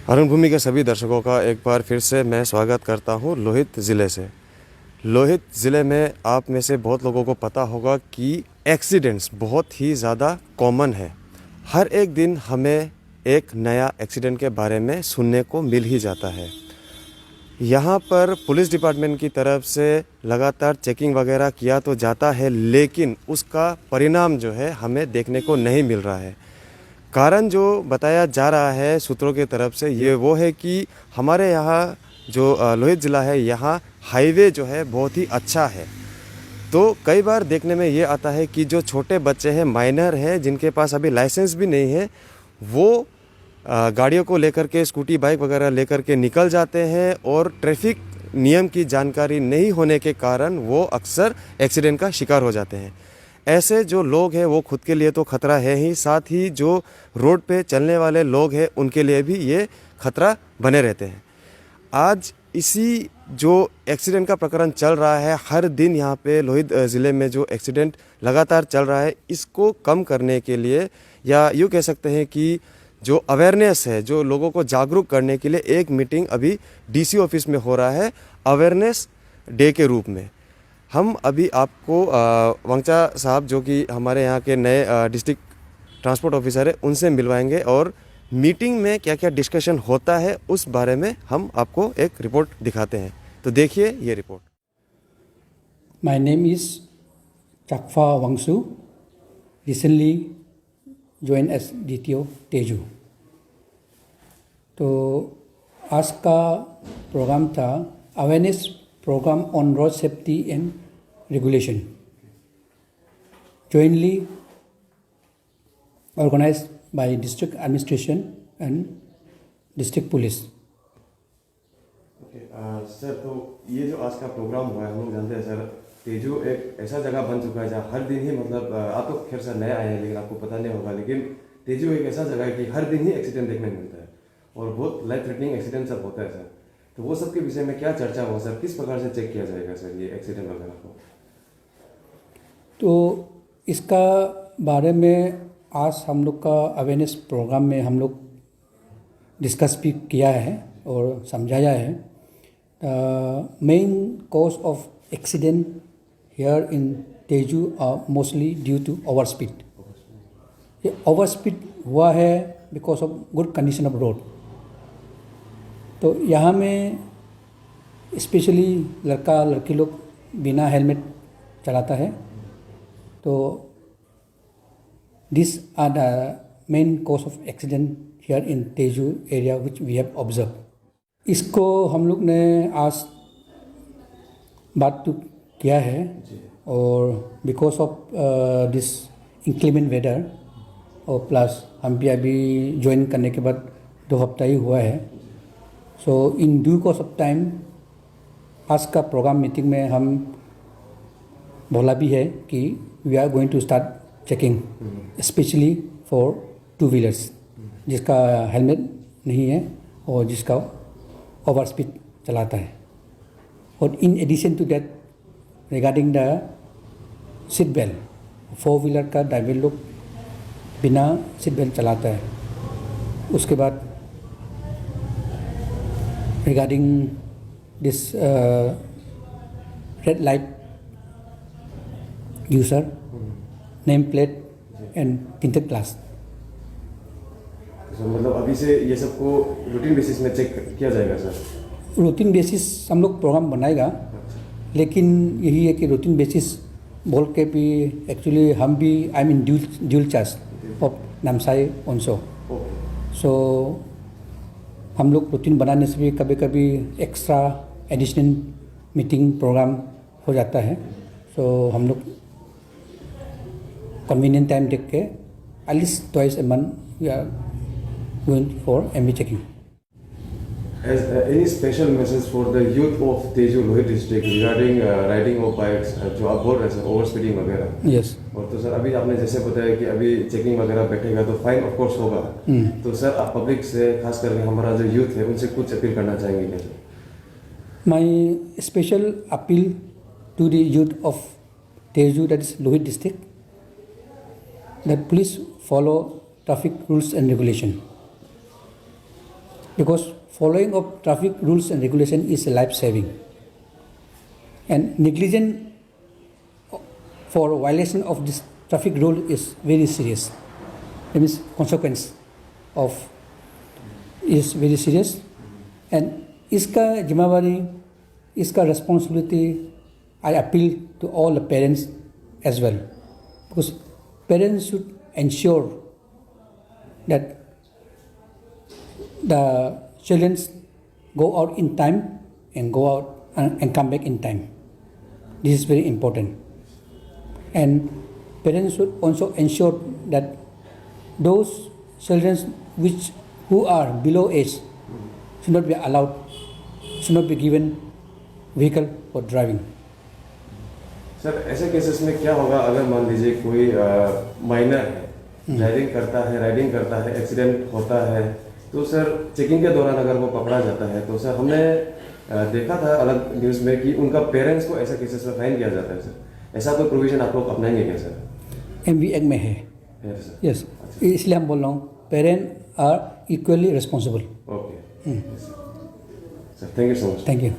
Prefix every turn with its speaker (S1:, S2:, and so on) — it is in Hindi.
S1: रणभूमि के सभी दर्शकों का एक बार फिर से मैं स्वागत करता हूं लोहित ज़िले से। लोहित ज़िले में आप में से बहुत लोगों को पता होगा कि एक्सीडेंट्स बहुत ही ज़्यादा कॉमन है। हर एक दिन हमें एक नया एक्सीडेंट के बारे में सुनने को मिल ही जाता है। यहाँ पर पुलिस डिपार्टमेंट की तरफ से लगातार चेकिंग वगैरह किया तो जाता है, लेकिन उसका परिणाम जो है हमें देखने को नहीं मिल रहा है। कारण जो बताया जा रहा है सूत्रों की तरफ से ये वो है कि हमारे यहाँ जो लोहित ज़िला है, यहाँ हाईवे जो है बहुत ही अच्छा है। तो कई बार देखने में ये आता है कि जो छोटे बच्चे हैं, माइनर हैं, जिनके पास अभी लाइसेंस भी नहीं है, वो गाड़ियों को लेकर के स्कूटी बाइक वगैरह लेकर के निकल जाते हैं और ट्रैफिक नियम की जानकारी नहीं होने के कारण वो अक्सर एक्सीडेंट का शिकार हो जाते हैं। ऐसे जो लोग हैं वो खुद के लिए तो खतरा है ही, साथ ही जो रोड पे चलने वाले लोग हैं उनके लिए भी ये खतरा बने रहते हैं। आज इसी जो एक्सीडेंट का प्रकरण चल रहा है, हर दिन यहाँ पे लोहित ज़िले में जो एक्सीडेंट लगातार चल रहा है, इसको कम करने के लिए या यूँ कह सकते हैं कि जो अवेयरनेस है, जो लोगों को जागरूक करने के लिए एक मीटिंग अभी डीसी ऑफिस में हो रहा है अवेयरनेस डे के रूप में। हम अभी आपको वंगचा साहब जो कि हमारे यहाँ के नए डिस्ट्रिक्ट ट्रांसपोर्ट ऑफिसर है उनसे मिलवाएंगे और मीटिंग में क्या क्या डिस्कशन होता है उस बारे में हम आपको एक रिपोर्ट दिखाते हैं। तो देखिए ये report.
S2: My name is Chakfa Wangsu, recently joined as DTO Tezu. तो आज का प्रोग्राम था awareness program on road safety and regulation, jointly organized by district administration and district police।
S1: Sir, तो ये जो आज का प्रोग्राम हुआ है, हम लोग जानते हैं सर, तेजू एक ऐसा जगह बन चुका है जहाँ हर दिन ही मतलब आप तो खैर सर नए आए हैं लेकिन आपको पता नहीं होगा, लेकिन तेजू एक ऐसा जगह है कि हर दिन ही एक्सीडेंट देखने को मिलता है और बहुत लाइफ थ्रेटनिंग एक्सीडेंट सब होता है सर। तो वो सब के विषय में क्या चर्चा हो सर, किस प्रकार से चेक किया जाएगा सर ये एक्सीडेंट वगैरह को?
S2: तो इसका बारे में आज हम लोग का अवेयरनेस प्रोग्राम में हम लोग डिस्कस भी किया है और समझाया है। Main cause of accident here in Tezu are mostly due to over speed. ये ओवर स्पीड हुआ है because of good condition of road. तो यहाँ में स्पेशली लड़का लड़की लोग बिना हेलमेट चलाता है। तो this are the main cause of accident here in Tezu area which we have observe. इसको हम लोग ने आज बात तो किया है और because of this inclement weather और प्लस हम भी अभी ज्वाइन करने के बाद 2 हफ्ता ही हुआ है। So in due course of time आज का प्रोग्राम मीटिंग में हम बोला भी है कि we are going to start checking specially for 2 wheelers जिसका हेलमेट नहीं है और जिसका ओवर स्पीड चलाता है। और in addition to that regarding the seat belt, 4 wheeler का ड्राइवर लोग बिना सीट बेल्ट चलाता है। उसके बाद regarding this red light user, name plate and tinted glass.
S1: तो मतलब अभी से ये सबको रूटीन बेसिस में चेक किया जाएगा सर?
S2: रूटीन बेसिस हम लोग प्रोग्राम बनाएगा, लेकिन यही है कि रूटीन बेसिस बोल के भी एक्चुअली हम भी I mean dual charge of Namsai also. So हम लोग रूटीन बनाने से भी कभी कभी एक्स्ट्रा एडिशनल मीटिंग प्रोग्राम हो जाता है। सो हम लोग कन्वीनियंट टाइम देख के at least twice a month we are going for MV checking.
S1: As any special message for the youth of Tezu Lohit district regarding riding of bikes, जो आप बोल रहे हैं सर ओवर स्पीडिंग वगैरह?
S2: यस।
S1: और तो सर अभी आपने जैसे बताया कि अभी चेकिंग वगैरह बैठेगा तो फाइन ऑफ कोर्स होगा। तो सर आप पब्लिक से खास करके हमारा जो यूथ है उनसे कुछ अपील करना चाहेंगे क्या sir?
S2: My special appeal to the youth of Tezu that is Lohit district that please follow traffic rules and regulation. because following of traffic rules and regulation is life saving, and negligence for violation of this traffic rule is very serious. That means consequence of is very serious, and इसका जिम्मेवारी, इसका responsibility, I appeal to all the parents as well, because parents should ensure that the children go out in time and go out and come back in time. This is very important. And parents should also ensure that those children who are below age should not be allowed, should not be given vehicle for driving.
S1: Sir ऐसे केसेस में क्या होगा अगर मान लीजिए कोई माइनर है, ड्राइविंग करता है, राइडिंग करता है, एक्सीडेंट होता है, तो सर चेकिंग के दौरान अगर वो पकड़ा जाता है तो सर हमने देखा था अलग न्यूज़ में कि उनका पेरेंट्स को ऐसे केसेस में फाइन किया जाता है सर। ऐसा तो प्रोविजन आप लोग अपनाएंगे क्या सर?
S2: MV एक्ट में है। यस, इसलिए हम बोल रहा हूँ parent are equally responsible.
S1: Okay sir, thank you so much.
S2: Thank you.